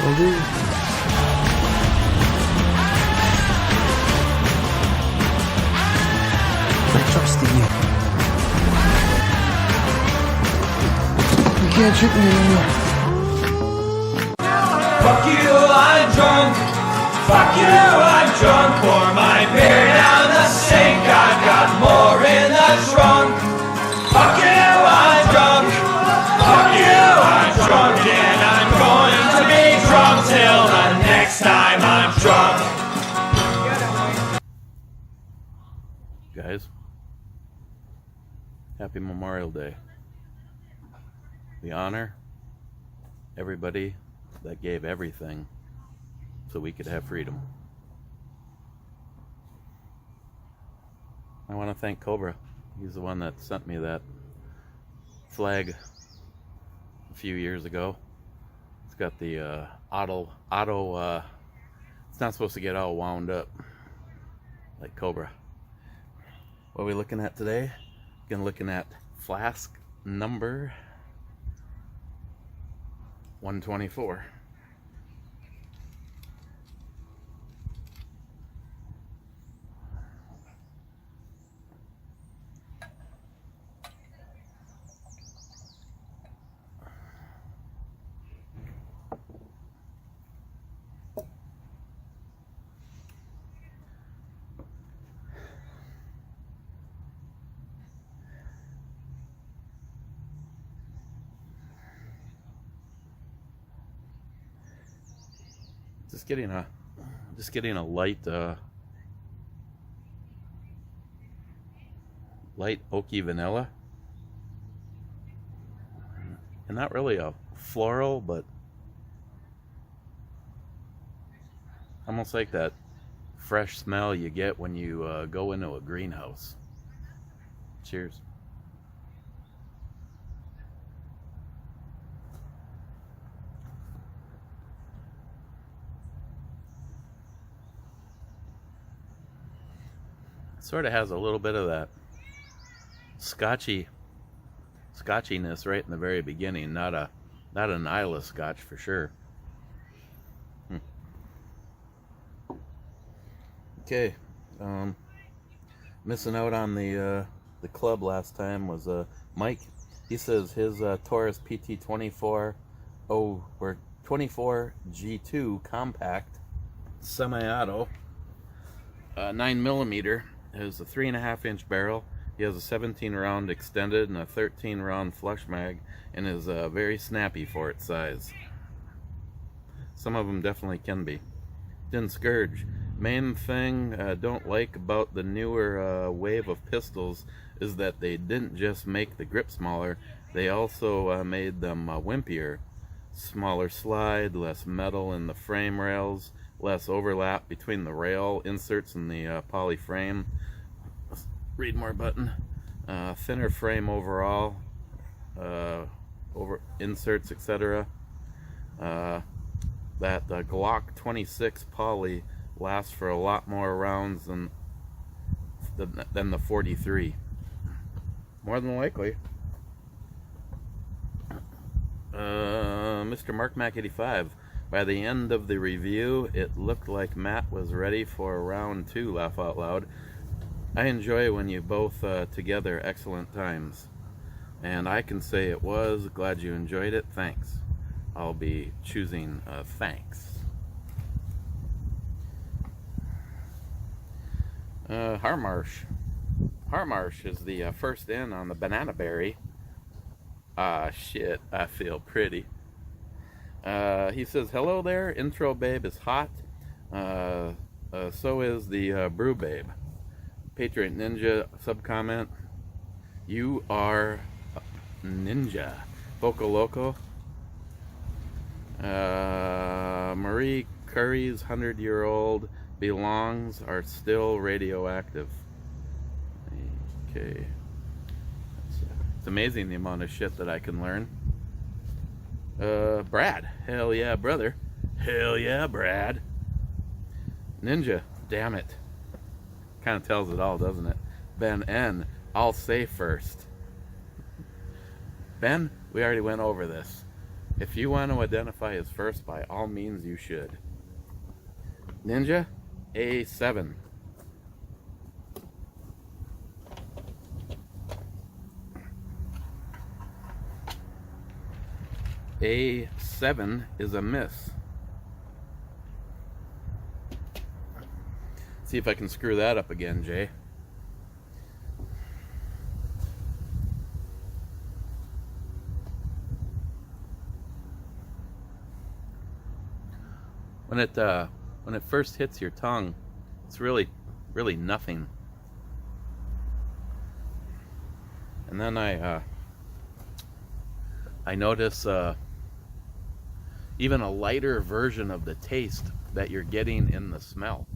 Will do. I trust in you. You can't trick me anymore. Fuck you, I'm drunk. Fuck you, I'm drunk. Pour my beer down the sink. I've got more in the trunk. Fuck you, I'm drunk. Fuck you, I'm drunk. And I'm going to be drunk till the next time I'm drunk. Guys, happy Memorial Day. We honor everybody that gave everything so we could have freedom. I want to thank Cobra. He's the one that sent me that flag a few years ago. It's got the auto it's not supposed to get all wound up like Cobra. What are we looking at today? Looking at flask number 124. Just getting a light oaky vanilla, and not really a floral, but almost like that fresh smell you get when you go into a greenhouse. Cheers. Sort of has a little bit of that scotchiness right in the very beginning. Not an Isla Scotch for sure. Okay, missing out on the club last time was Mike. He says his Taurus PT24 or 24 G2 compact semi-auto 9mm. Has a 3.5-inch barrel. He has a 17 round extended and a 13 round flush mag, and is very snappy for its size. Some of them definitely can be. Didn't scourge. Main thing I don't like about the newer wave of pistols is that they didn't just make the grip smaller, they also made them wimpier. Smaller slide, less metal in the frame rails, less overlap between the rail inserts and the poly frame. Read more button. Thinner frame overall, over inserts, etc. That Glock 26 poly lasts for a lot more rounds than the 43. More than likely. Mr. Mark Mac 85. By the end of the review, it looked like Matt was ready for round 2, laugh out loud. I enjoy when you both together, excellent times. And I can say it was. Glad you enjoyed it. Thanks. I'll be choosing thanks. Harmarsh. Harmarsh is the first in on the banana berry. Ah, shit, I feel pretty. He says, hello there, intro babe is hot. So is the brew babe. Patriot Ninja sub-comment, you are ninja. Boco Loco. Marie Curry's 100-year-old belongs are still radioactive. Okay. It's amazing the amount of shit that I can learn. Brad. Hell yeah, brother. Hell yeah, Brad. Ninja. Damn it. Kind of tells it all, doesn't it? Ben N. I'll say first. Ben, we already went over this. If you want to identify as first, by all means you should. Ninja, A7. A7 is a miss. See if I can screw that up again, Jay. When it first hits your tongue, it's really nothing. And then I notice even a lighter version of the taste that you're getting in the smell.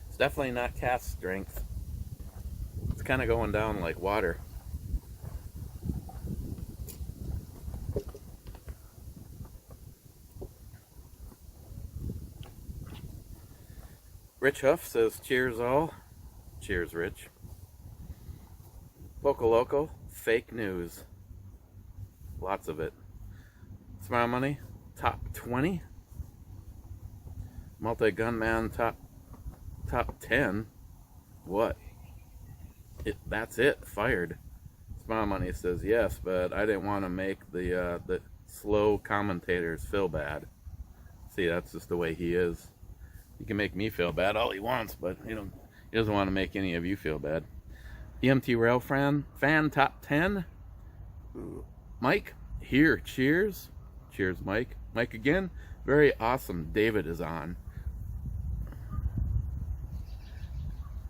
It's definitely not cast strength. It's kind of going down like water. Rich Huff says, cheers all. Cheers, Rich. Local Local, fake news. Lots of it. Smile Money, top 20. Multi-Gunman, top 10. What? That's it, fired. Smile Money says, yes, but I didn't want to make the slow commentators feel bad. See, that's just the way he is. He can make me feel bad all he wants, but he doesn't want to make any of you feel bad. EMT Rail fan top 10. Mike, here, cheers. Cheers, Mike. Mike again. Very awesome. David is on.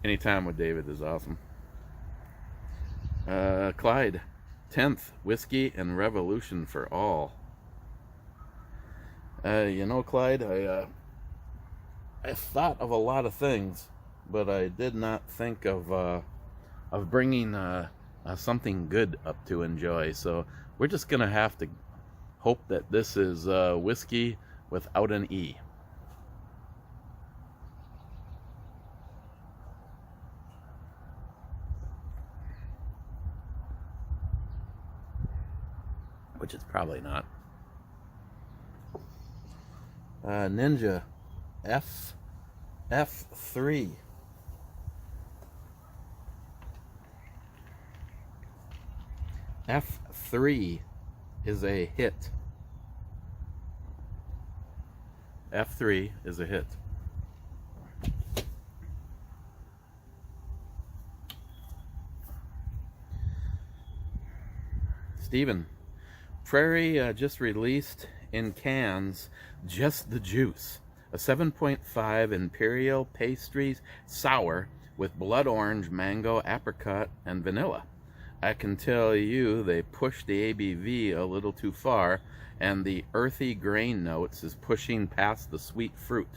Anytime with David is awesome. Clyde, 10th, Whiskey and Revolution for all. You know, Clyde, I thought of a lot of things, but I did not think of bringing something good up to enjoy. So we're just gonna have to hope that this is whiskey without an E. Which it's probably not. Ninja F3. F3 is a hit. F3 is a hit. Steven, Prairie just released in cans Just the Juice, a 7.5 Imperial Pastry Sour with blood orange, mango, apricot, and vanilla. I can tell you they pushed the ABV a little too far, and the earthy grain notes is pushing past the sweet fruit.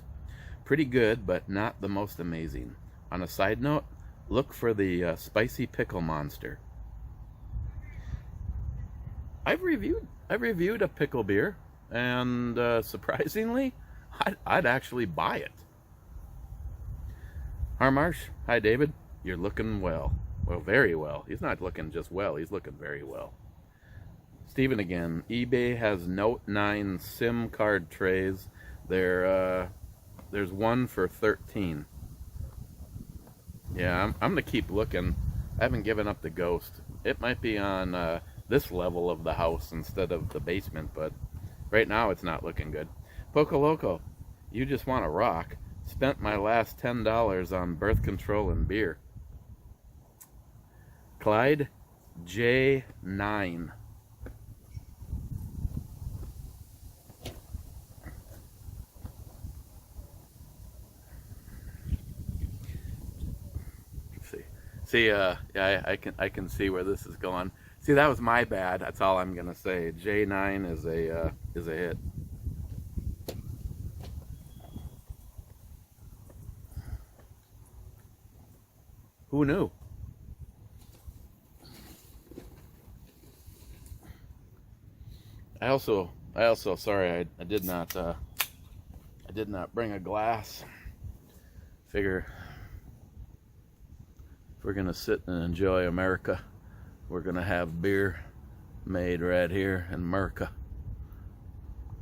Pretty good, but not the most amazing. On a side note, look for the spicy pickle monster. I've reviewed a pickle beer, and surprisingly, I'd actually buy it. Harmarsh, hi David, you're looking well. Well, very well. He's not looking just well, he's looking very well. Steven again, eBay has Note 9 SIM card trays. There's one for 13. Yeah, I'm gonna keep looking. I haven't given up the ghost. It might be on this level of the house instead of the basement, but right now it's not looking good. Poco Loco, you just want to rock. Spent my last $10 on birth control and beer. Clyde, J9. See, yeah, I can see where this is going. See, that was my bad. That's all I'm gonna say. J9 is a hit. Who knew? I also sorry I did not bring a glass. Figure if we're gonna sit and enjoy America, we're gonna have beer made right here in Merca.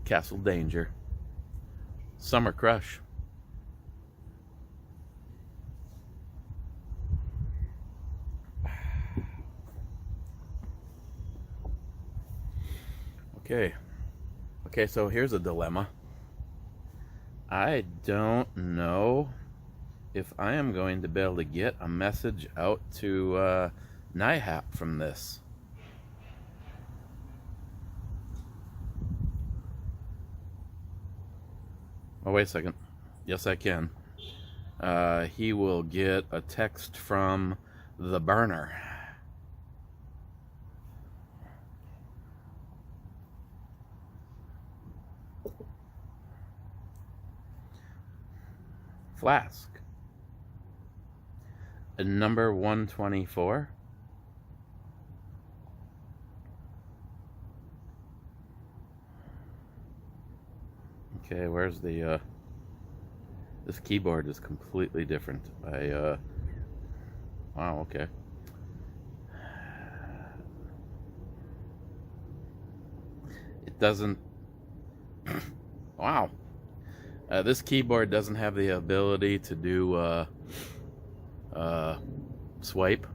Castle Danger. Summer Crush. Okay, so here's a dilemma. I don't know if I am going to be able to get a message out to NIHAP from this. Oh, wait a second. Yes, I can. He will get a text from the burner. Flask. Number 124. Okay, where's the this keyboard is completely different. Wow, okay. It doesn't wow. This keyboard doesn't have the ability to do swipe.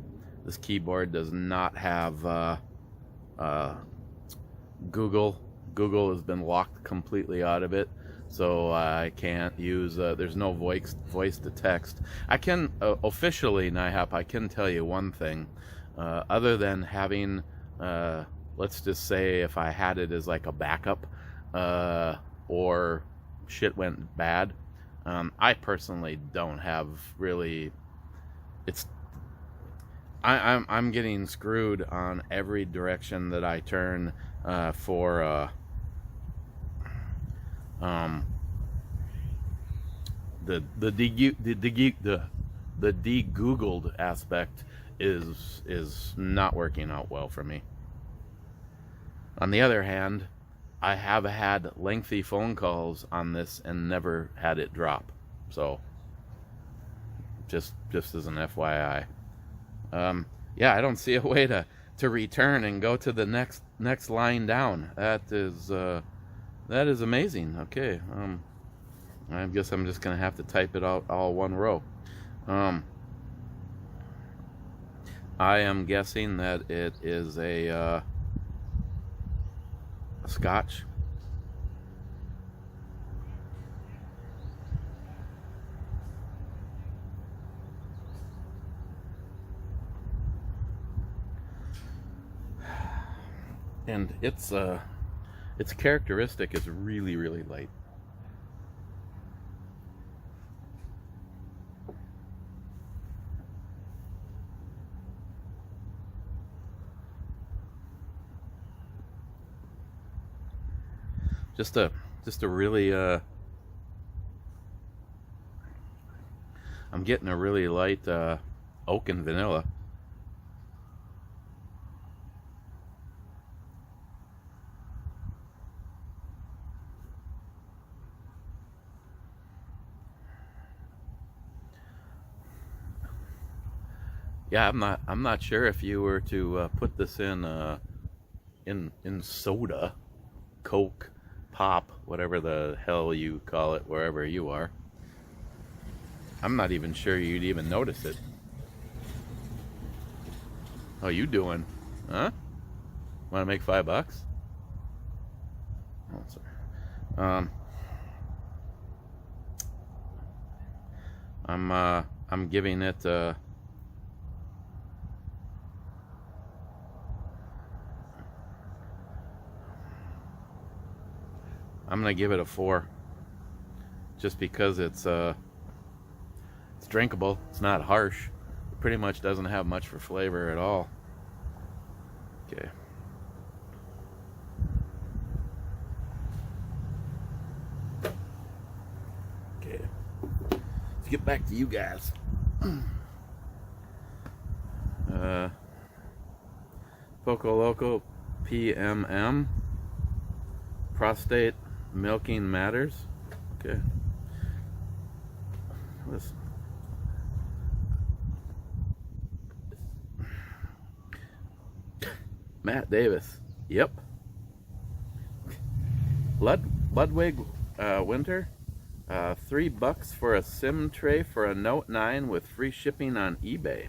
This keyboard does not have Google. Google has been locked completely out of it, so I can't use. There's no voice to text. I can officially, NIHAP, I can tell you one thing. Other than having, let's just say, if I had it as like a backup, or shit went bad, I personally don't have really. I'm getting screwed on every direction that I turn for the de-googled aspect is not working out well for me. On the other hand, I have had lengthy phone calls on this and never had it drop. So just as an FYI. Yeah, I don't see a way to return and go to the next line down. That is amazing. Okay. I guess I'm just gonna have to type it out all one row. I am guessing that it is a Scotch. And its characteristic is really, really light. Just a really I'm getting a really light oak and vanilla. Yeah, I'm not sure if you were to put this in soda, Coke, pop, whatever the hell you call it wherever you are. I'm not even sure you'd even notice it. How you doing? Huh? Want to make $5? Oh, sorry. I'm giving it I'm gonna give it a 4, just because it's drinkable. It's not harsh. It pretty much doesn't have much for flavor at all. Okay. Okay. Let's get back to you guys. Poco Loco PMM. Prostate milking matters. Okay. Listen. Matt Davis. Yep. Ludwig Winter. $3 for a SIM tray for a Note 9 with free shipping on eBay.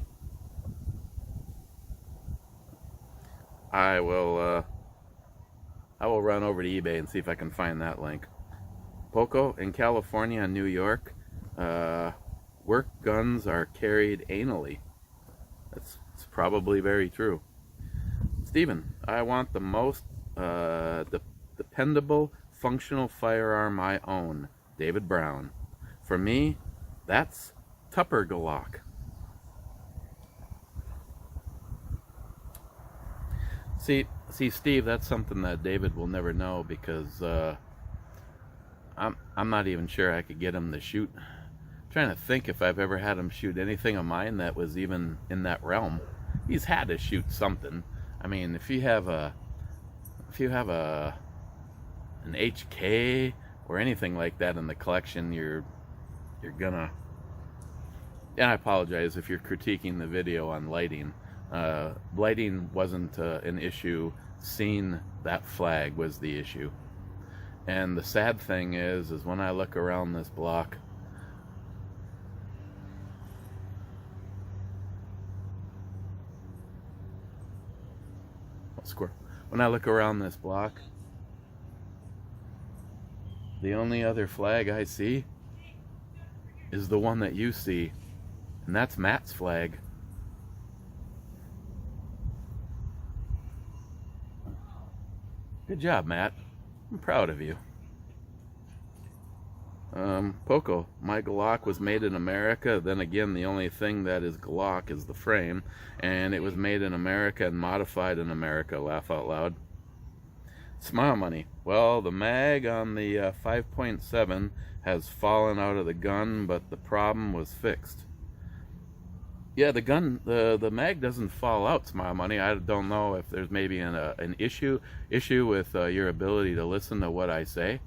I will run over to eBay and see if I can find that link. Poco, in California and New York, work guns are carried anally. It's probably very true. Stephen, I want the most dependable, functional firearm I own. David Brown. For me, that's Tupper Glock. See, Steve, that's something that David will never know because I'm not even sure I could get him to shoot. I'm trying to think if I've ever had him shoot anything of mine that was even in that realm. He's had to shoot something. I mean, if you have an HK or anything like that in the collection, you're gonna. And I apologize if you're critiquing the video on lighting. Lighting wasn't an issue. Seeing that flag was the issue. And the sad thing is when I look around this block, when I look around this block, the only other flag I see is the one that you see, and that's Matt's flag. Good job, Matt. I'm proud of you. Poco, my Glock was made in America. Then again, the only thing that is Glock is the frame, and it was made in America and modified in America. Laugh out loud. Smile money. Well, the mag on the 5.7 has fallen out of the gun, but the problem was fixed. Yeah, the gun, the mag doesn't fall out, Smile money. I don't know if there's maybe an issue with your ability to listen to what I say.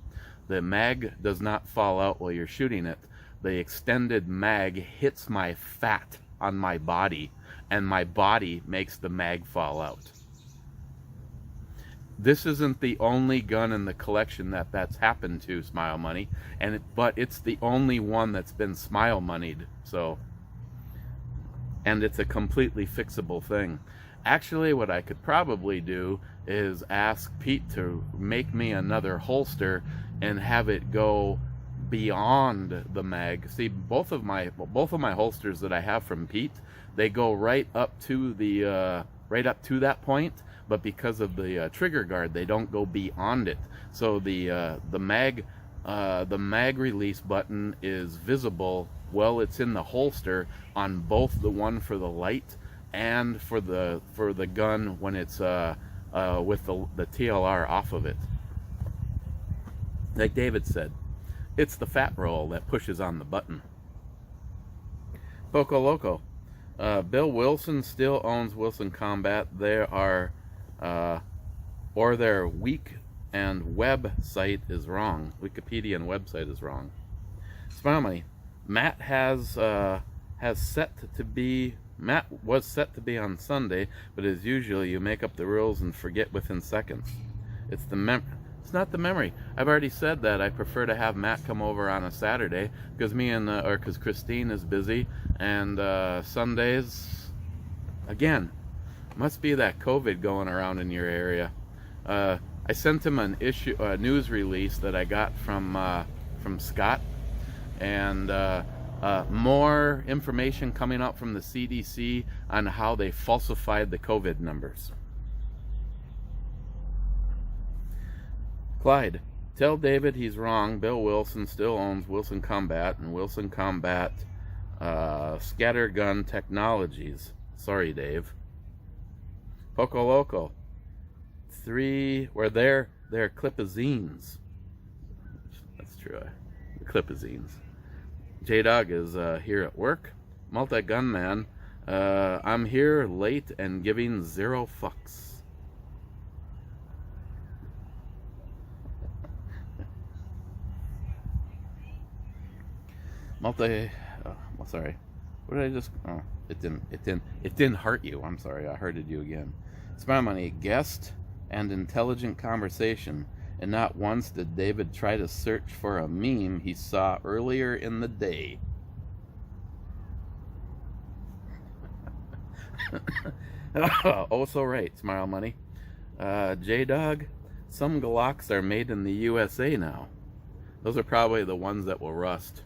The mag does not fall out while you're shooting it. The extended mag hits my fat on my body, and my body makes the mag fall out. This isn't the only gun in the collection that's happened to, Smile money, but it's the only one that's been Smile moneyed. So, and it's a completely fixable thing. Actually, what I could probably do is ask Pete to make me another holster and have it go beyond the mag. See, both of my holsters that I have from Pete, they go right up to that point, but because of the trigger guard, they don't go beyond it. So the mag release button is visible while it's in the holster on both the one for the light and for the gun when it's with the TLR off of it. Like David said, it's the fat roll that pushes on the button. Poco Loco. Bill Wilson still owns Wilson Combat. There are, or their weak and website is wrong. Wikipedia and website is wrong. Smile money. Matt was set to be on Sunday, but as usual, you make up the rules and forget within seconds. It's not the memory. I've already said that I prefer to have Matt come over on a Saturday because because Christine is busy, and Sundays, again, must be that COVID going around in your area. I sent him a news release that I got from Scott, and more information coming up from the CDC on how they falsified the COVID numbers. Clyde, tell David he's wrong. Bill Wilson still owns Wilson Combat and Wilson Combat Scattergun Technologies. Sorry, Dave. Poco Loco. 3, where they're clipazines. That's true. Clipazines. J-Dog is here at work. Multi-gunman. I'm here late and giving 0 fucks. Sorry. What did I just? Oh, it didn't hurt you. I'm sorry. I hurted you again. Smile money, guest and intelligent conversation. And not once did David try to search for a meme he saw earlier in the day. Oh, so right, Smile Money. J-Dog, some Glocks are made in the USA now. Those are probably the ones that will rust.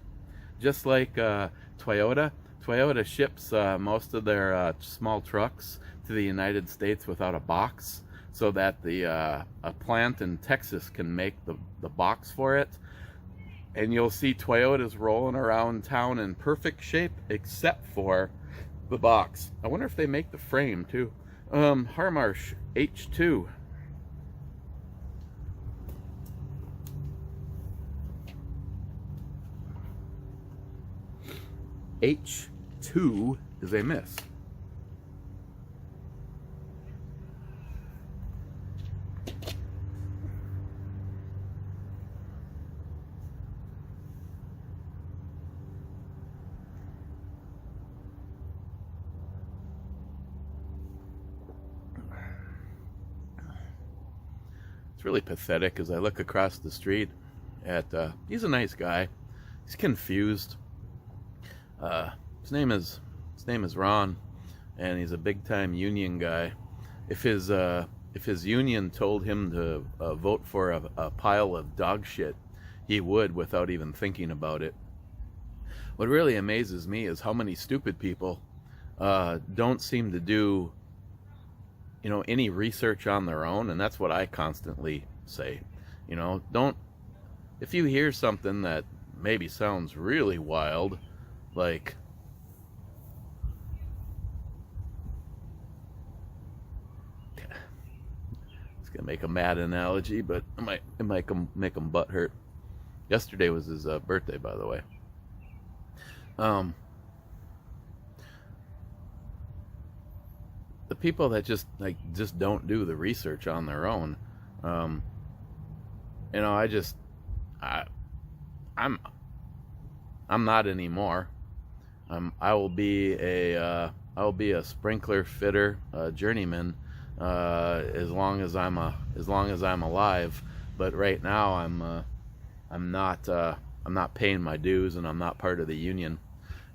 Just like Toyota. Toyota ships most of their small trucks to the United States without a box, so that the a plant in Texas can make the box for it. And you'll see Toyotas rolling around town in perfect shape except for the box. I wonder if they make the frame too. Harmarsh H2. H2 is a miss. It's really pathetic as I look across the street at, he's a nice guy. He's confused. His name is Ron, and he's a big-time union guy. If his union told him to vote for a pile of dog shit, he would without even thinking about it. What really amazes me is how many stupid people don't seem to do, you know, any research on their own, and that's what I constantly say. You know, if you hear something that maybe sounds really wild, like it's gonna make a mad analogy, but it might make him butt hurt. Yesterday was his birthday, by the way. The people that just don't do the research on their own, you know, I'm not anymore. I will be a sprinkler fitter, journeyman, as long as I'm alive. But right now I'm not paying my dues, and I'm not part of the union.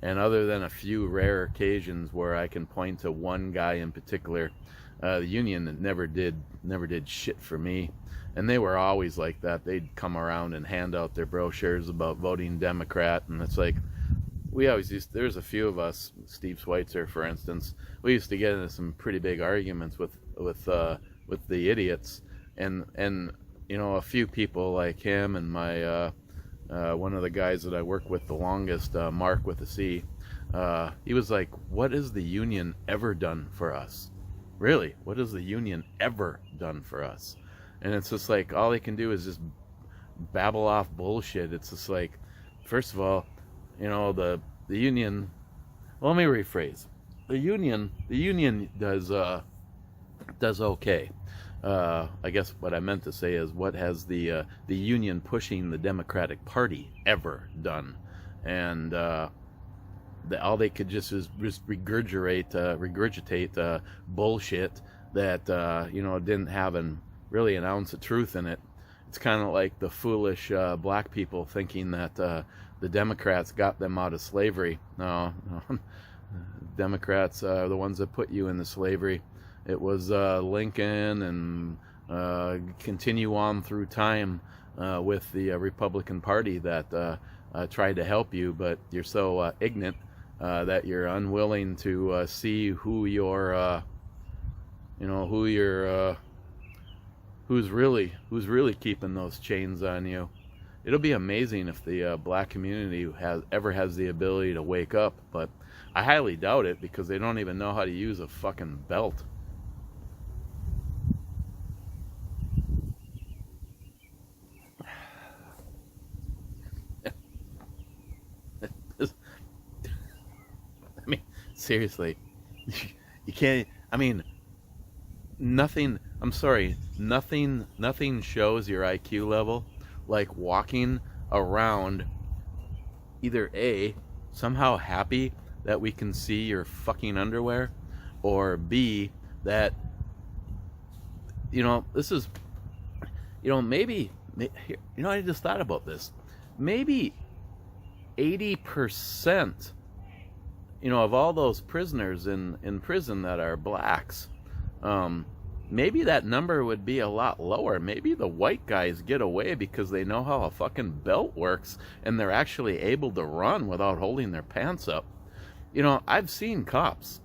And other than a few rare occasions where I can point to one guy in particular, the union never did shit for me. And they were always like that. They'd come around and hand out their brochures about voting Democrat, and it's like, we always there's a few of us, Steve Schweitzer, for instance, we used to get into some pretty big arguments with the idiots, and you know, a few people like him and my one of the guys that I work with the longest, Mark with a C, he was like, what has the union ever done for us? Really, what has the union ever done for us? And it's just like, all they can do is just babble off bullshit. It's just like, first of all, you know, the union, well, let me rephrase. The union does okay. I guess what I meant to say is, what has the union pushing the Democratic Party ever done? And all they could just regurgitate bullshit that you know, didn't have really an ounce of truth in it. It's kind of like the foolish black people thinking that the Democrats got them out of slavery. No. Democrats are the ones that put you into slavery. It was Lincoln, and continue on through time with the Republican Party that tried to help you, but you're so ignorant that you're unwilling to see who your, you know, who's really keeping those chains on you. It'll be amazing if the black community ever has the ability to wake up, but I highly doubt it, because they don't even know how to use a fucking belt. I mean, seriously, you can't. I mean, nothing. I'm sorry. Nothing shows your IQ level like walking around, either A, somehow happy that we can see your fucking underwear, or B, that you know, this is, you know, maybe, you know, I just thought about this. Maybe 80%, you know, of all those prisoners in prison that are blacks, maybe that number would be a lot lower. Maybe the white guys get away because they know how a fucking belt works and they're actually able to run without holding their pants up. You know, I've seen cops.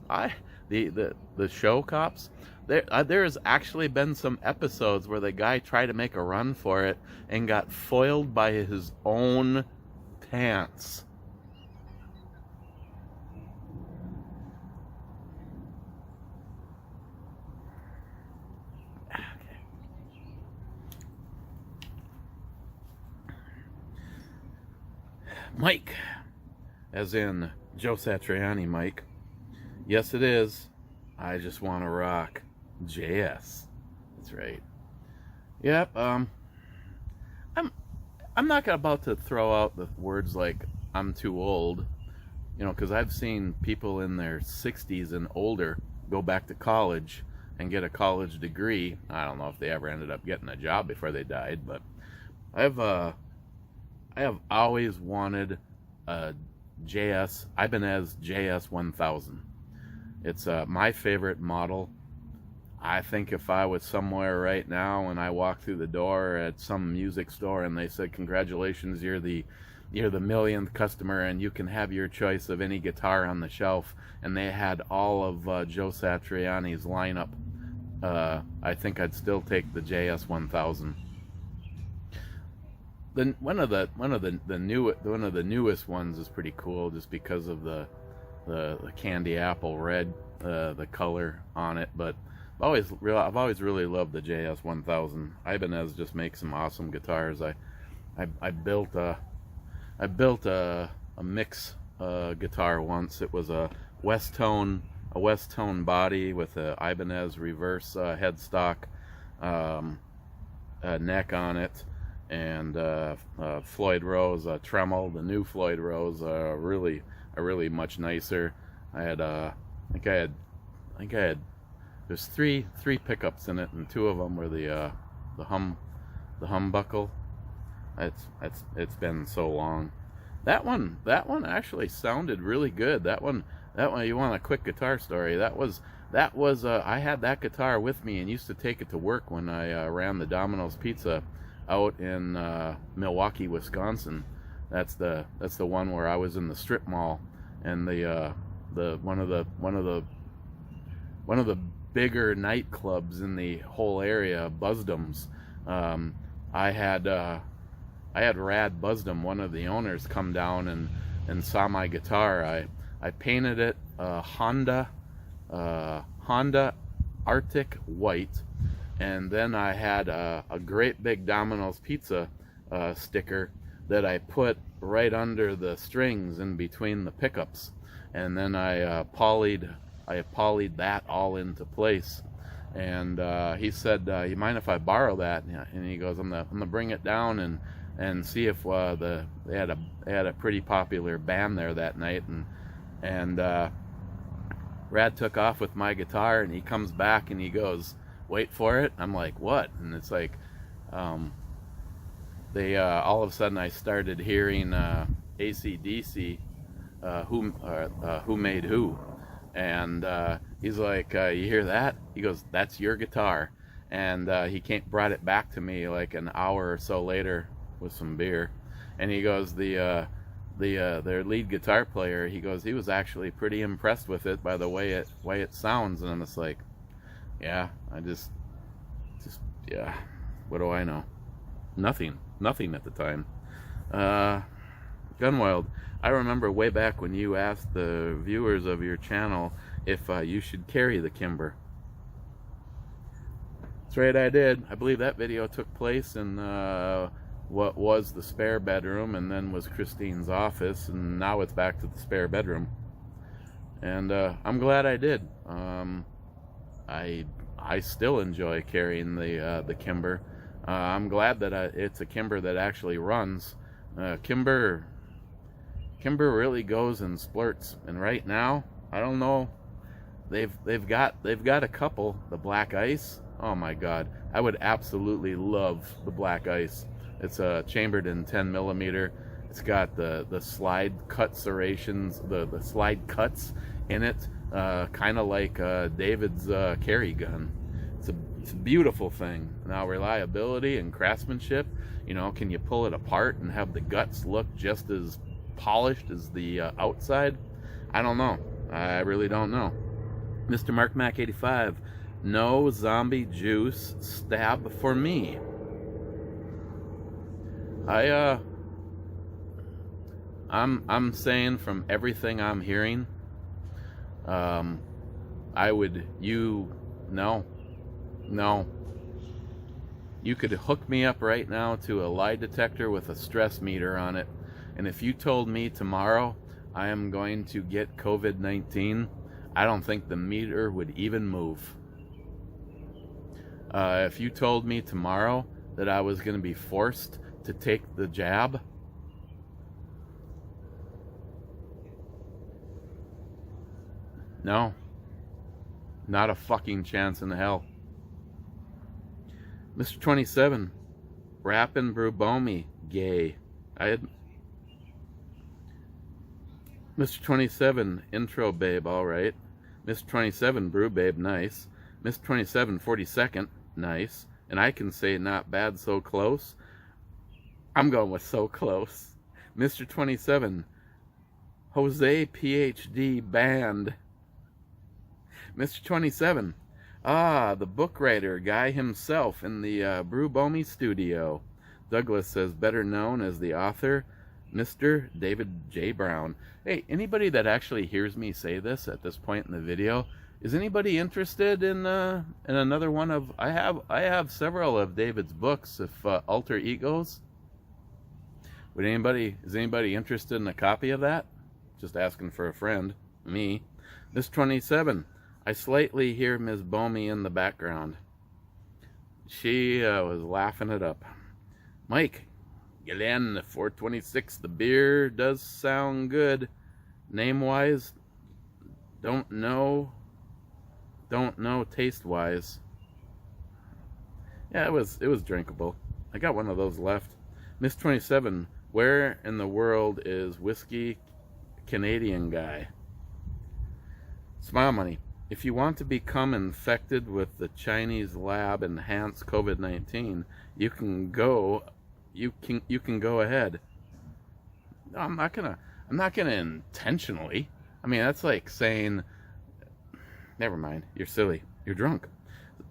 The show Cops. There has actually been some episodes where the guy tried to make a run for it and got foiled by his own pants. Mike, as in Joe Satriani, Mike. Yes, it is. I just want to rock JS. That's right. Yep. I'm not about to throw out the words like I'm too old, you know, because I've seen people in their 60s and older go back to college and get a college degree. I don't know if they ever ended up getting a job before they died, but I have always wanted a JS Ibanez JS 1000. It's my favorite model. I think if I was somewhere right now and I walked through the door at some music store and they said, "Congratulations, you're the millionth customer and you can have your choice of any guitar on the shelf," and they had all of Joe Satriani's lineup, I think I'd still take the JS 1000. Then one of the newest ones is pretty cool just because of the candy apple red, the color on it. But I've always really loved the JS 1000. Ibanez just makes some awesome guitars. I built a mix guitar once. It was a West Tone body with a Ibanez reverse headstock neck on it, and Floyd Rose Tremel. The new Floyd Rose really much nicer. I think I had there's three pickups in it, and two of them were the humbuckle. It's been so long. That one actually sounded really good. That one, you want a quick guitar story? That was I had that guitar with me and used to take it to work when I ran the Domino's Pizza out in Milwaukee, Wisconsin. That's the one where I was in the strip mall, and one of the bigger nightclubs in the whole area, Buzzdom's. I had Rad Buzzdom, one of the owners, come down and saw my guitar. I painted it Honda Arctic white, and then I had a great big Domino's Pizza sticker that I put right under the strings in between the pickups, and then I polyed that all into place. And he said, "You mind if I borrow that?" And he goes, "I'm gonna bring it down and see if they had a pretty popular band there that night." And Rad took off with my guitar, and he comes back and he goes, "Wait for it." I'm like, "What?" And it's like, they all of a sudden I started hearing AC/DC, Who Made Who, and he's like, "You hear that?" He goes, "That's your guitar." And he brought it back to me like an hour or so later with some beer, and he goes, their lead guitar player, he goes, he was actually pretty impressed with it by the way it sounds. And I'm just like, yeah, I just yeah, what do I know? Nothing at the time. Gunwild, I remember way back when you asked the viewers of your channel if you should carry the Kimber. That's right, I did. I believe that video took place in what was the spare bedroom, and then was Christine's office, and now it's back to the spare bedroom. And I'm glad I did. I still enjoy carrying the Kimber. I'm glad that it's a Kimber that actually runs. Kimber really goes in splurts, and right now I don't know. They've got a couple. The Black Ice, Oh my God, I would absolutely love the black ice. It's chambered in 10 millimeter. It's got the slide cut serrations, the slide cuts in it, kind of like David's carry gun. It's a beautiful thing. Now, reliability and craftsmanship, you know, can you pull it apart and have the guts look just as polished as the outside? I don't know. I really don't know. Mr. Mark Mac 85, no zombie juice stab for me. I'm saying from everything I'm hearing, no. You could hook me up right now to a lie detector with a stress meter on it, and if you told me tomorrow I am going to get COVID-19, I don't think the meter would even move. If you told me tomorrow that I was going to be forced to take the jab, no, not a fucking chance in hell. Mr. 27, rapping Brubomi, gay. Mr. 27, intro babe, alright. Mr. 27, brew babe, nice. Mr. 27, 42nd, nice. And I can say not bad, so close. I'm going with so close. Mr. 27, Jose PhD band. Mr. 27, the book writer guy himself in the Brubomi studio. Douglas says, better known as the author, Mr. David J. Brown. Hey, anybody that actually hears me say this at this point in the video, is anybody interested in another one of? I have several of David's books. If Alter Egos, is anybody interested in a copy of that? Just asking for a friend. Me. Miss 27. I slightly hear Ms. Bomey in the background. She was laughing it up. Mike, Galen 426. The beer does sound good. Name-wise, don't know. Taste-wise, yeah, it was drinkable. I got one of those left. Miss 27. Where in the world is Whiskey Canadian guy? Smile money. If you want to become infected with the Chinese lab enhanced COVID-19, you can go ahead. No, I'm not gonna intentionally. I mean, that's like saying, never mind, you're silly, you're drunk.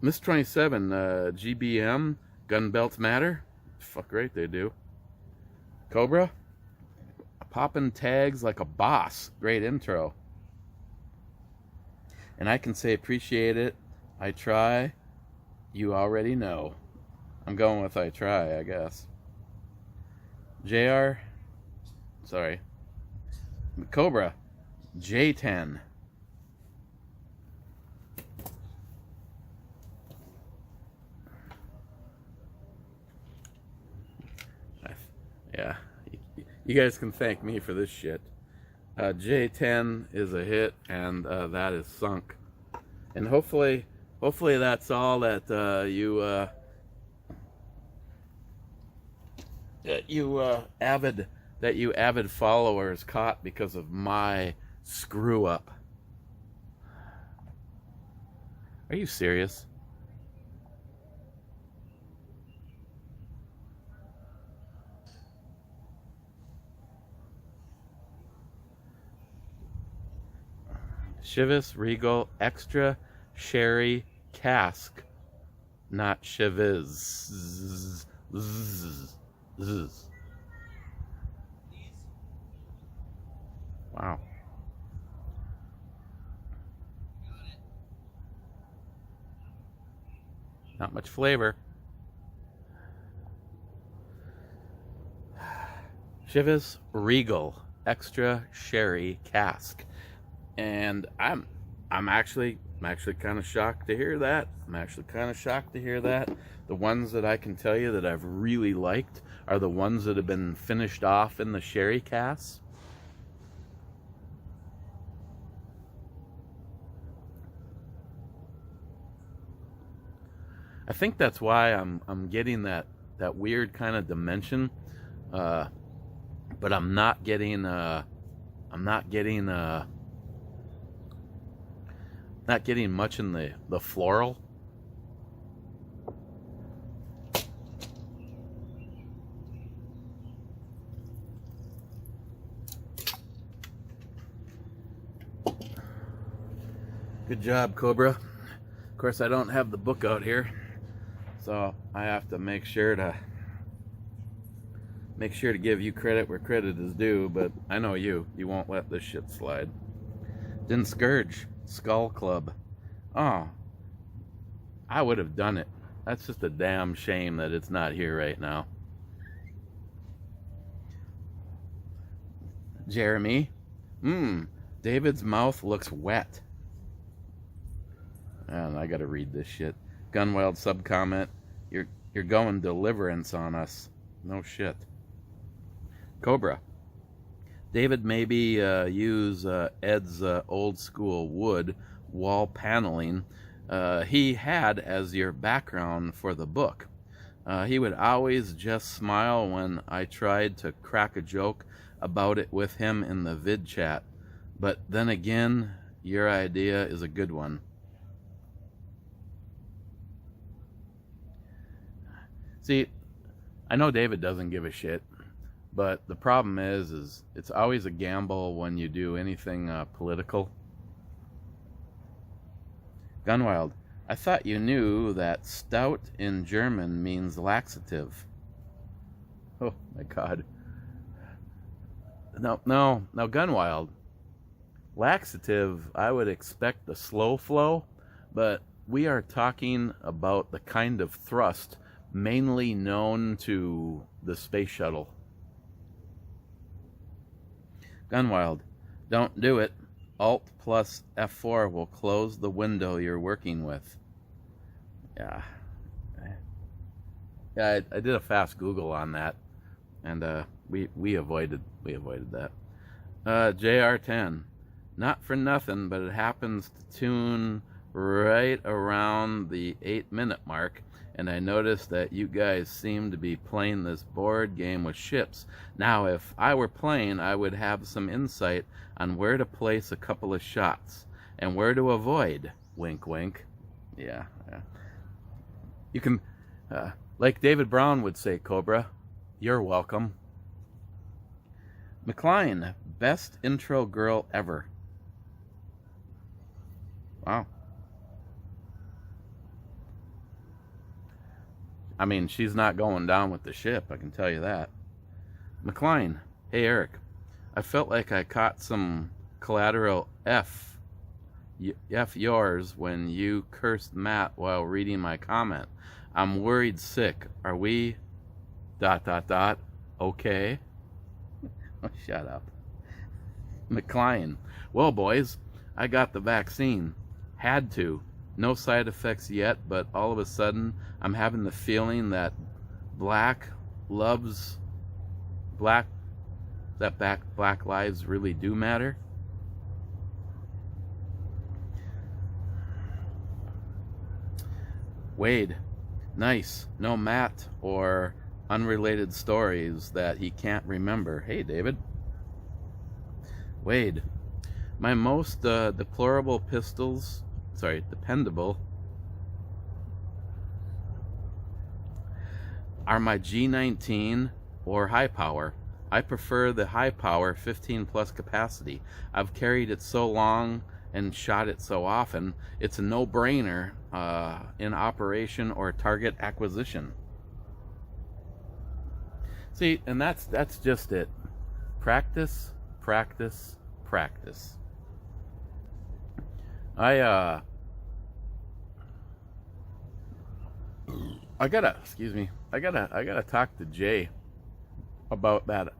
Miss 27, GBM, gun belts matter? Fuck right they do. Cobra, popping tags like a boss. Great intro. And I can say appreciate it. I try. You already know. I'm going with I try, I guess. JR. Sorry. Cobra. J10. Yeah. You guys can thank me for this shit. J10 is a hit, and that is sunk. And hopefully that's all that you avid followers caught because of my screw up. Are you serious? Chivas Regal Extra Sherry Cask, not Chivas. Wow. Not much flavor. Chivas Regal Extra Sherry Cask. And I'm actually kind of shocked to hear that. The ones that I can tell you that I've really liked are the ones that have been finished off in the sherry casks. I think that's why I'm getting that weird kind of dimension, but I'm not getting not getting much in the floral. Good job, Cobra. Of course, I don't have the book out here, so I have to make sure to give you credit where credit is due, but I know you won't let this shit slide. Din Scourge, Skull Club. Oh, I would have done it. That's just a damn shame that it's not here right now. Jeremy, David's mouth looks wet. And I gotta read this shit. Gunwild sub comment. You're going deliverance on us. No shit. Cobra. David maybe use Ed's old school wood wall paneling he had as your background for the book. He would always just smile when I tried to crack a joke about it with him in the vid chat. But then again, your idea is a good one. See, I know David doesn't give a shit, but the problem is it's always a gamble when you do anything political. Gunwild, I thought you knew that stout in German means laxative. Oh my God. No, Gunwild. Laxative, I would expect the slow flow, but we are talking about the kind of thrust mainly known to the space shuttle. Gunwild, don't do it. Alt plus F4 will close the window you're working with. Yeah, I did a fast Google on that, and we avoided that. JR10, not for nothing, but it happens to tune right around the 8-minute mark. And I noticed that you guys seem to be playing this board game with ships. Now, if I were playing, I would have some insight on where to place a couple of shots and where to avoid. Wink, wink. Yeah. You can, like David Brown would say, Cobra, you're welcome. McLean, best intro girl ever. Wow. I mean, she's not going down with the ship, I can tell you that. McLean, hey Eric, I felt like I caught some collateral F yours when you cursed Matt while reading my comment. I'm worried sick. Are we ... okay? Oh, shut up. McLean, well boys, I got the vaccine. Had to. No side effects yet, but all of a sudden I'm having the feeling that black lives really do matter. Wade, nice. No Matt or unrelated stories that he can't remember. Hey, David. Wade, my most dependable are my G19 or high power. I prefer the high power 15 plus capacity. I've carried it so long and shot it so often, it's a no-brainer in operation or target acquisition. See, and that's just it. Practice, practice, practice. I gotta talk to Jay about that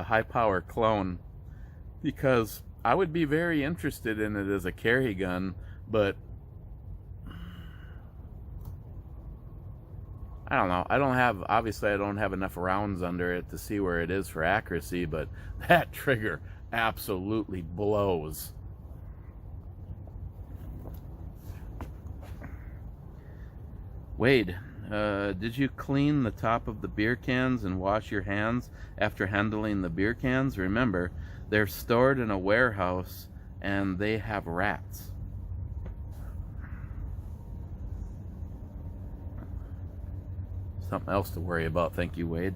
high power clone, because I would be very interested in it as a carry gun, but I don't know. I don't have enough rounds under it to see where it is for accuracy, but that trigger absolutely blows. Wade, did you clean the top of the beer cans and wash your hands after handling the beer cans? Remember, they're stored in a warehouse and they have rats. Something else to worry about. Thank you, Wade.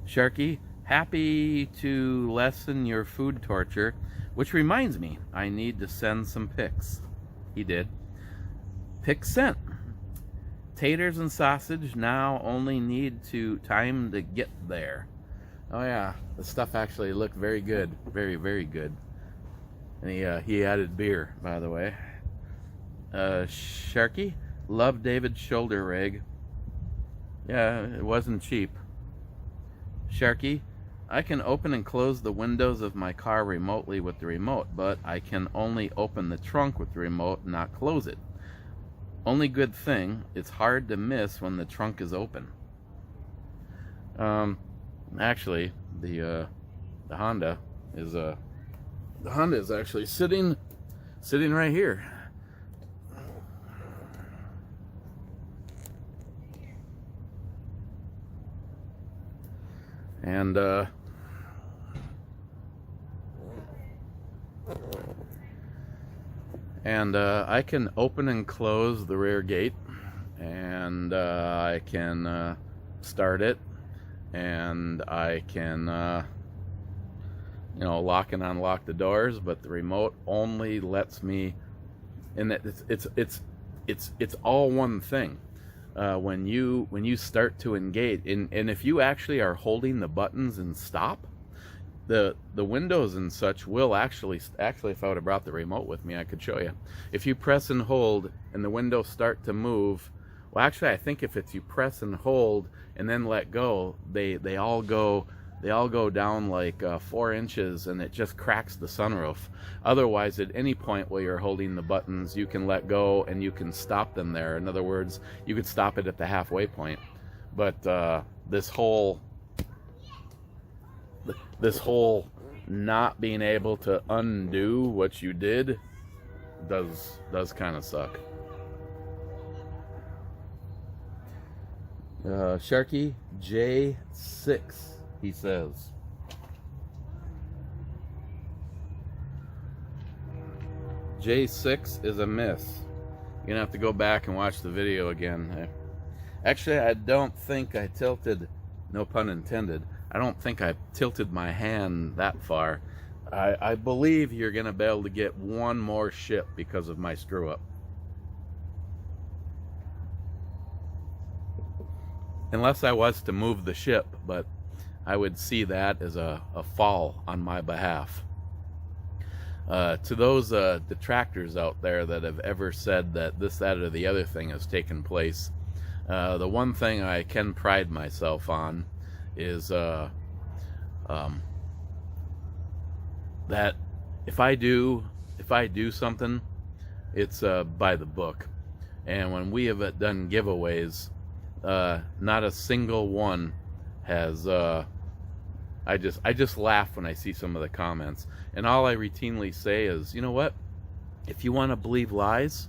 Sharky, happy to lessen your food torture, which reminds me, I need to send some pics. He did. Pics sent. Taters and sausage now only need time to get there. Oh yeah, the stuff actually looked very good. Very, very good. And he added beer, by the way. Sharky, love David's shoulder rig. Yeah, it wasn't cheap. Sharky, I can open and close the windows of my car remotely with the remote, but I can only open the trunk with the remote, not close it. Only good thing, it's hard to miss when the trunk is open. Actually, the Honda is actually sitting right here. And I can open and close the rear gate, and I can start it, and I can lock and unlock the doors, but the remote only lets me, and it's all one thing. When you start to engage, and if you actually are holding the buttons and stop, the windows and such will actually if I would have brought the remote with me, I could show you. If you press and hold and the windows start to move, well, actually I think if it's you press and hold and then let go, they all go down like 4 inches, and it just cracks the sunroof. Otherwise, at any point while you're holding the buttons, you can let go and you can stop them there. In other words, you could stop it at the halfway point. But this whole not being able to undo what you did does kind of suck. Sharky J6, he says. J6 is a miss. You're gonna have to go back and watch the video again. Actually, I don't think I tilted, no pun intended, I don't think I tilted my hand that far. I believe you're gonna be able to get one more ship because of my screw up. Unless I was to move the ship, but I would see that as a fall on my behalf. To those detractors out there that have ever said that this, that, or the other thing has taken place, the one thing I can pride myself on is that if I do something, it's by the book. And when we have done giveaways, not a single one has I just laugh when I see some of the comments, and all I routinely say is, you know what, if you want to believe lies,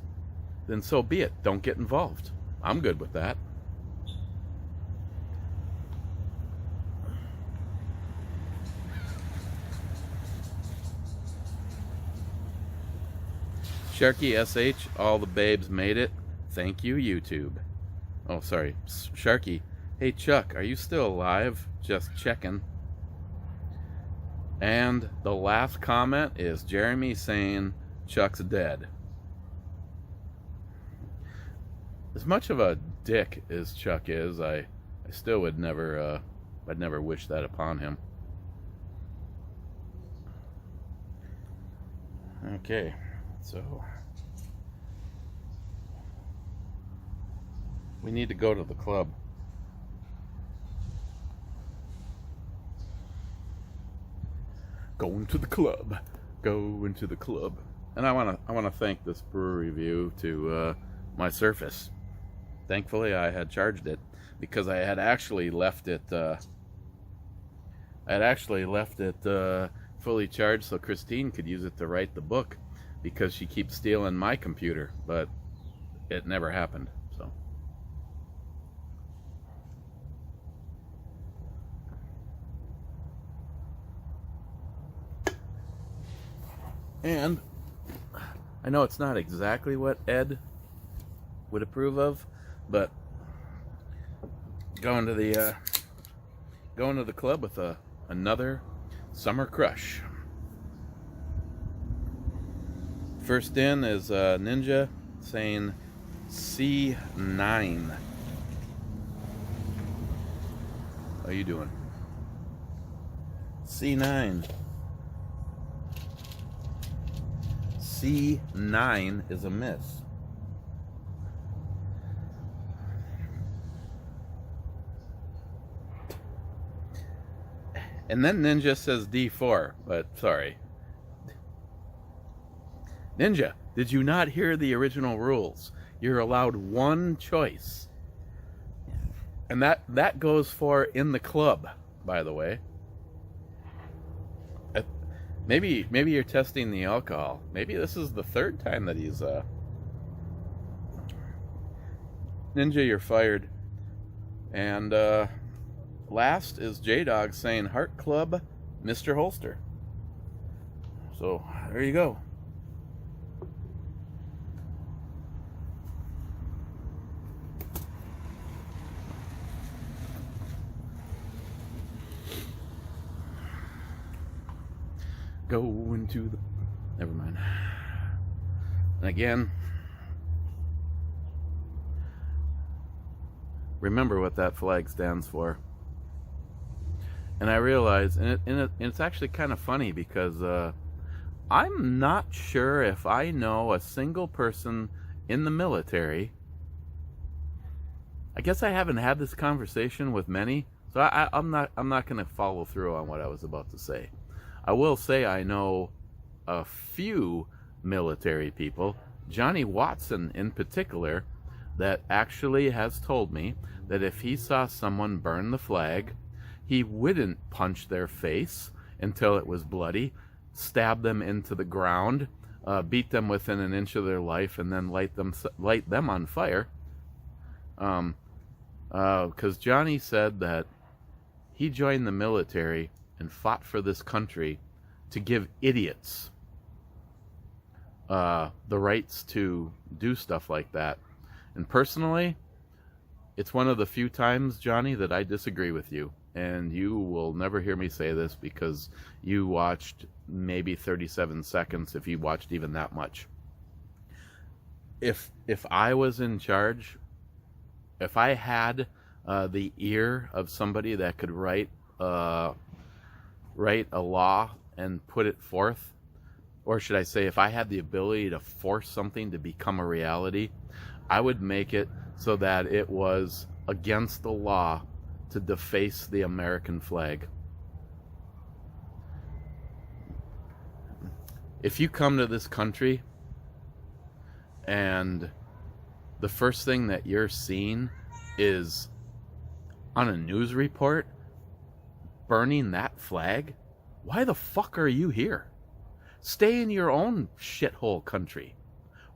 then so be it. Don't get involved. I'm good with that. Sharky SH, all the babes made it. Thank you, YouTube. Oh, sorry. Sharky, hey Chuck, are you still alive? Just checking. And the last comment is Jeremy saying Chuck's dead. As much of a dick as Chuck is, I still would never, I'd never wish that upon him. Okay, so we need to go to the club. Going to the club. Going to the club. And I wanna thank this brew review to my Surface. Thankfully, I had charged it because I had actually left it. Fully charged so Christine could use it to write the book, because she keeps stealing my computer, but it never happened. So And I know it's not exactly what Ed would approve of, but going to the club with another summer crush. First in is Ninja saying C9. How you doing? C9. C9 is a miss. And then Ninja says D4, but sorry. Ninja, did you not hear the original rules? You're allowed one choice. And that goes for in the club, by the way. Maybe you're testing the alcohol. Maybe this is the third time that he's Ninja, you're fired. And last is J-Dog saying Heart Club, Mr. Holster. So there you go. Go into the... Never mind. And again, remember what that flag stands for. And I realize, and it's actually kind of funny because I'm not sure if I know a single person in the military. I guess I haven't had this conversation with many, so I'm not going to follow through on what I was about to say. I will say I know a few military people, Johnny Watson in particular, that actually has told me that if he saw someone burn the flag, he wouldn't punch their face until it was bloody, stab them into the ground, beat them within an inch of their life, and then light them on fire. Because Johnny said that he joined the military and fought for this country to give idiots the rights to do stuff like that. And personally, it's one of the few times, Johnny, that I disagree with you. And you will never hear me say this because you watched maybe 37 seconds, if you watched even that much. If I was in charge, if I had the ear of somebody that could write a law and put it forth, or should I say, if I had the ability to force something to become a reality, I would make it so that it was against the law to deface the American flag. If you come to this country and the first thing that you're seeing is on a news report burning that flag, why the fuck are you here? Stay in your own shithole country.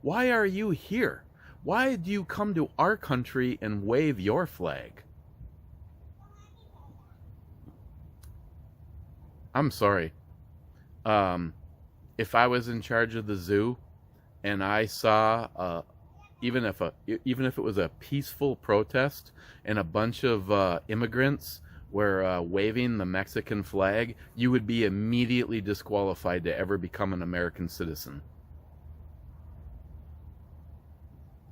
Why are you here? Why do you come to our country and wave your flag? I'm sorry. If I was in charge of the zoo and I saw even if it was a peaceful protest and a bunch of immigrants were waving the Mexican flag, you would be immediately disqualified to ever become an American citizen.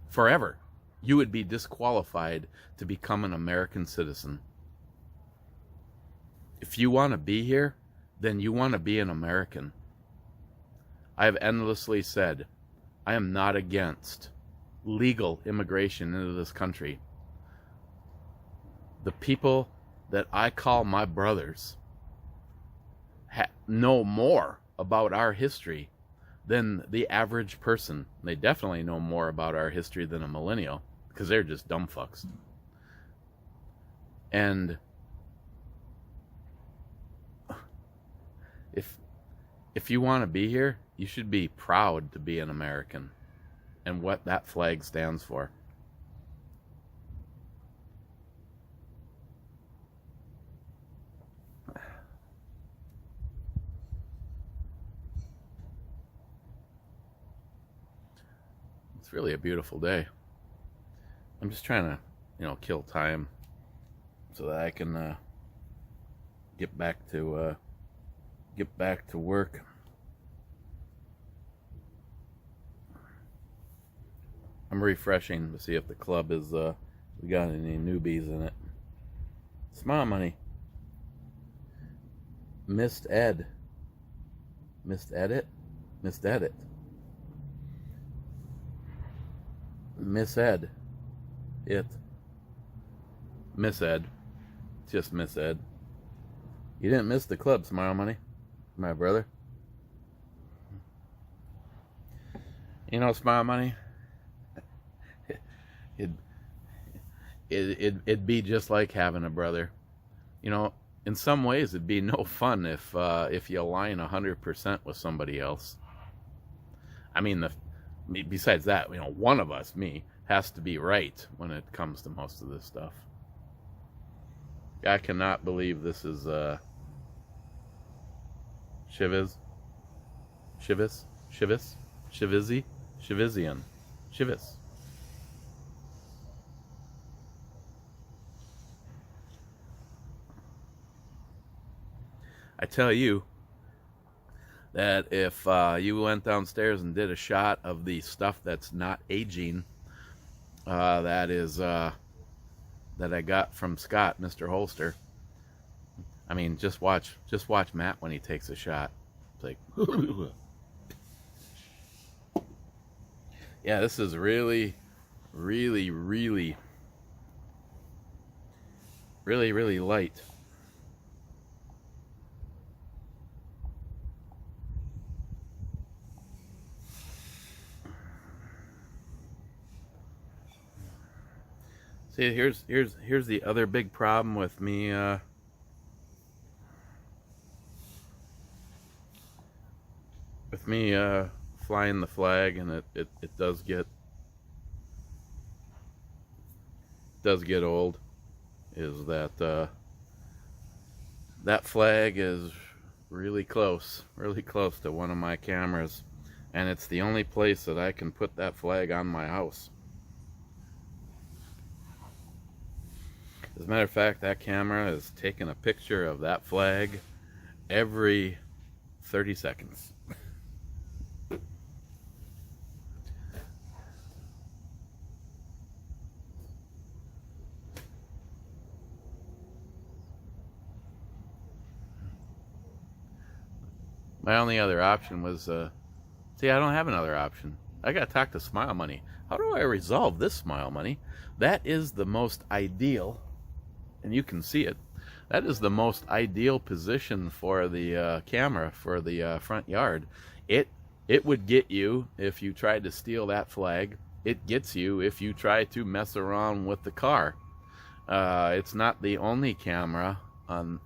Forever. You would be disqualified to become an American citizen. If you want to be here, then you want to be an American. I have endlessly said, I am not against legal immigration into this country. The people that I call my brothers know more about our history than the average person. They definitely know more about our history than a millennial, because they're just dumb fucks. And if you want to be here, you should be proud to be an American and what that flag stands for. It's really a beautiful day. I'm just trying to, you know, kill time so that I can get back to work. I'm refreshing to see if the club is we got any newbies in it. Smile money. Missed Ed. Missed edit? Missed edit. Miss Ed. It. Miss Ed. Just Miss Ed. You didn't miss the club, Smile Money, my brother. You know, Smile Money, it'd be just like having a brother. You know, in some ways it'd be no fun if you align 100% with somebody else. I mean, besides that, you know, one of us, me, has to be right when it comes to most of this stuff. I cannot believe this is Shivizian. Shivis. I tell you that if you went downstairs and did a shot of the stuff that's not aging, that is that I got from Scott, Mr. Holster. I mean, just watch Matt when he takes a shot. It's like, yeah, this is really light. See, here's the other big problem with me flying the flag, and it does get old, is that that flag is really close to one of my cameras, and it's the only place that I can put that flag on my house. As a matter of fact, that camera is taking a picture of that flag every 30 seconds. My only other option was, see, I don't have another option. I gotta talk to Smile Money. How do I resolve this, Smile Money? That is the most ideal, and you can see it, that is the most ideal position for the camera for the front yard. It would get you if you tried to steal that flag. It gets you if you try to mess around with the car. It's not the only camera on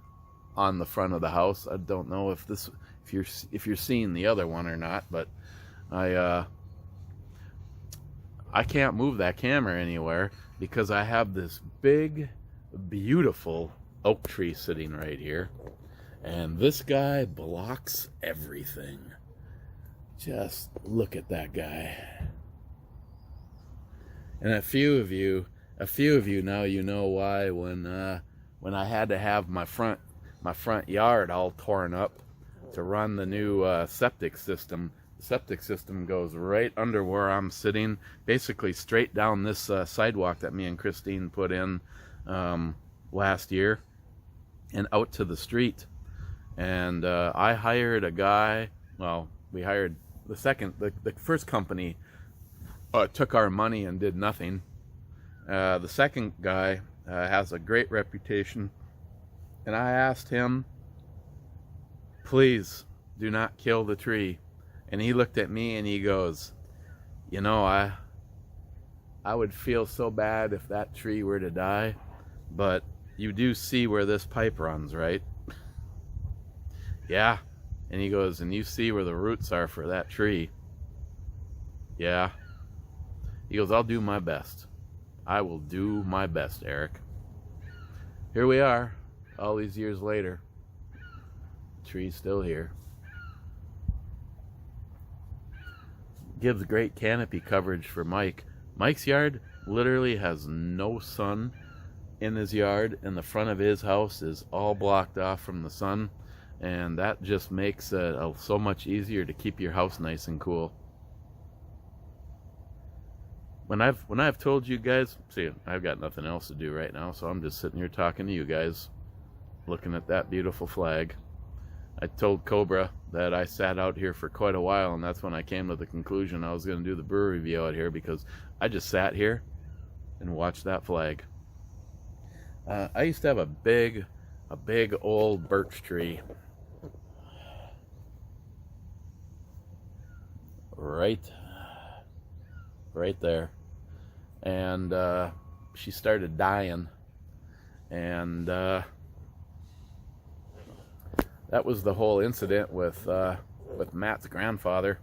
the front of the house. I don't know if you're seeing the other one or not, but I can't move that camera anywhere because I have this big, beautiful oak tree sitting right here, and this guy blocks everything. Just look at that guy. And a few of you now, you know why when I had to have my front yard all torn up to run the new septic system. The septic system goes right under where I'm sitting, basically straight down this sidewalk that me and Christine put in last year, and out to the street. And I hired a guy. Well, we hired the first company took our money and did nothing. The second guy has a great reputation, and I asked him, please do not kill the tree. And he looked at me and he goes, you know, I would feel so bad if that tree were to die, but you do see where this pipe runs, right? Yeah. And he goes, and you see where the roots are for that tree. Yeah. He goes, I'll do my best. I will do my best, Eric. Here we are, all these years later. The tree's still here. gives great canopy coverage for Mike. Mike's yard literally has no sun in his yard, and the front of his house is all blocked off from the sun, and that just makes it so much easier to keep your house nice and cool. When I've told you guys, see, I've got nothing else to do right now, so I'm just sitting here talking to you guys, looking at that beautiful flag. I told Cobra that I sat out here for quite a while, and that's when I came to the conclusion I was going to do the brewery review out here, because I just sat here and watched that flag. I used to have a big old birch tree right there, and she started dying, and that was the whole incident with Matt's grandfather.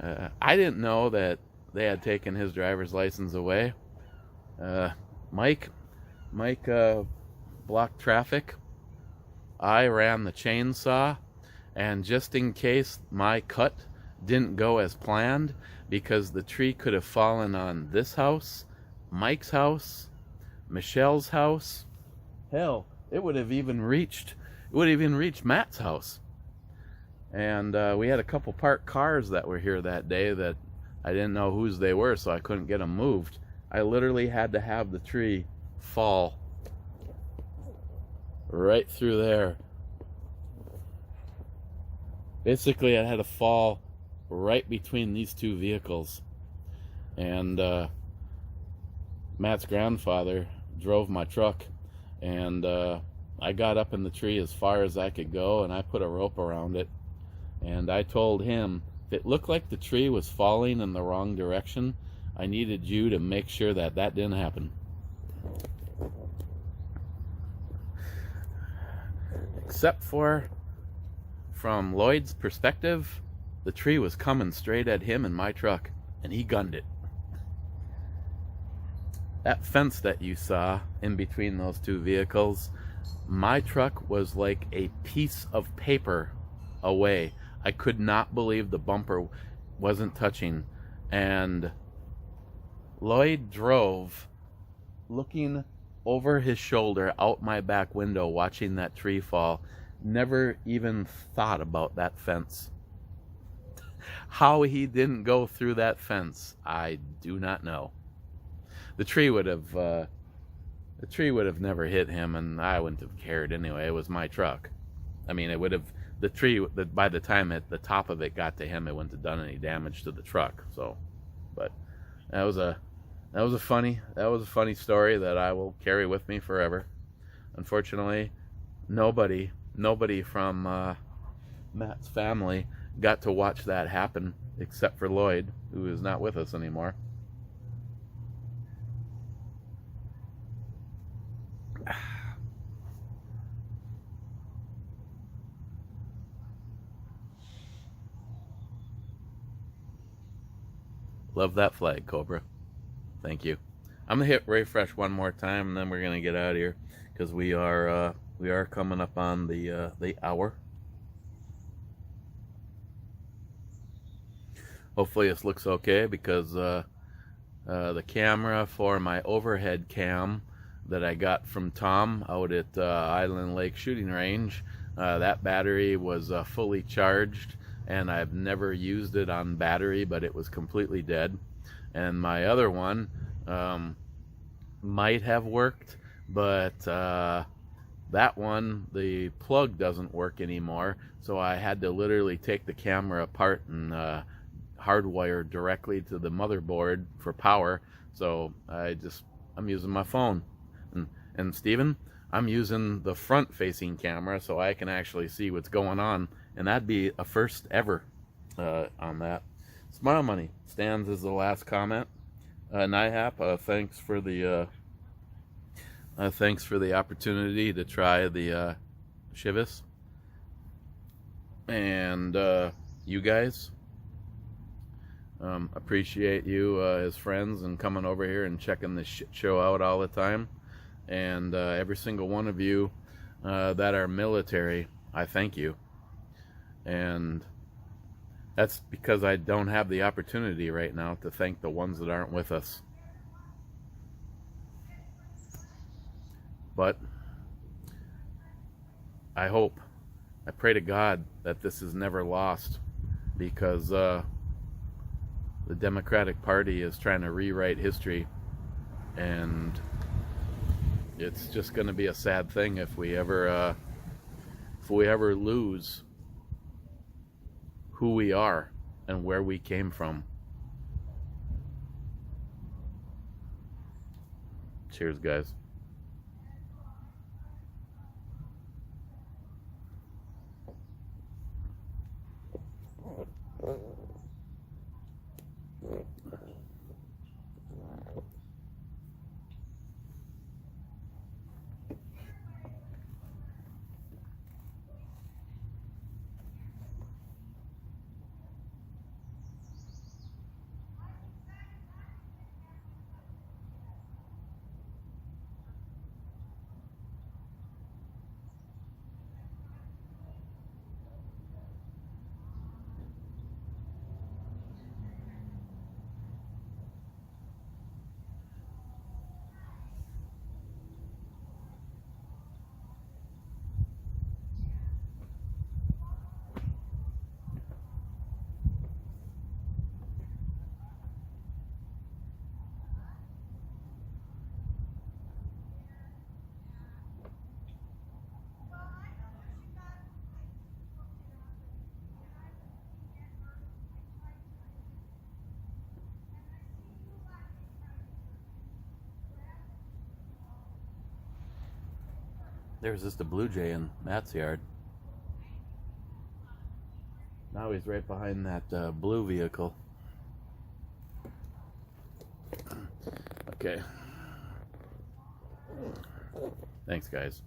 I didn't know that they had taken his driver's license away. Mike blocked traffic. I ran the chainsaw, and just in case my cut didn't go as planned, because the tree could have fallen on this house, Mike's house, Michelle's house, hell, it would have even reached Matt's house. And we had a couple parked cars that were here that day that I didn't know whose they were, so I couldn't get them moved. I literally had to have the tree fall right through there. Basically, I had to fall right between these two vehicles. And Matt's grandfather drove my truck, and I got up in the tree as far as I could go, and I put a rope around it. And I told him, if it looked like the tree was falling in the wrong direction, I needed you to make sure that that didn't happen. Except for, from Lloyd's perspective, the tree was coming straight at him and my truck, and he gunned it. That fence that you saw in between those two vehicles, my truck was like a piece of paper away. I could not believe the bumper wasn't touching. And Lloyd drove looking over his shoulder out my back window, watching that tree fall. Never even thought about that fence. How he didn't go through that fence, I do not know. The tree would have never hit him, and I wouldn't have cared anyway. It was my truck. I mean, it would have, the tree, by the time the top of it got to him, it wouldn't have done any damage to the truck. So, but that was a funny story that I will carry with me forever. Unfortunately, nobody from Matt's family got to watch that happen except for Lloyd, who is not with us anymore. Love that flag, Cobra. Thank you. I'm gonna hit refresh one more time, and then we're gonna get out of here, because we are coming up on the hour. Hopefully this looks okay, because the camera for my overhead cam that I got from Tom out at Island Lake Shooting Range, that battery was fully charged, and I've never used it on battery, but it was completely dead. And my other one might have worked, but that one, the plug doesn't work anymore, so I had to literally take the camera apart and hardwire directly to the motherboard for power. So I'm using my phone. And Steven, I'm using the front facing camera so I can actually see what's going on, and that'd be a first ever on that. Smile Money stands as the last comment. NIHAP, thanks for the opportunity to try the Chivas, and you guys, appreciate you as friends and coming over here and checking this shit show out all the time. And every single one of you that are military, I thank you. And That's because I don't have the opportunity right now to thank the ones that aren't with us. But I pray to God that this is never lost, because the Democratic Party is trying to rewrite history, and it's just going to be a sad thing if we ever lose who we are and where we came from. Cheers, guys. There's just a blue jay in Matt's yard. Now he's right behind that blue vehicle. Okay. Thanks, guys.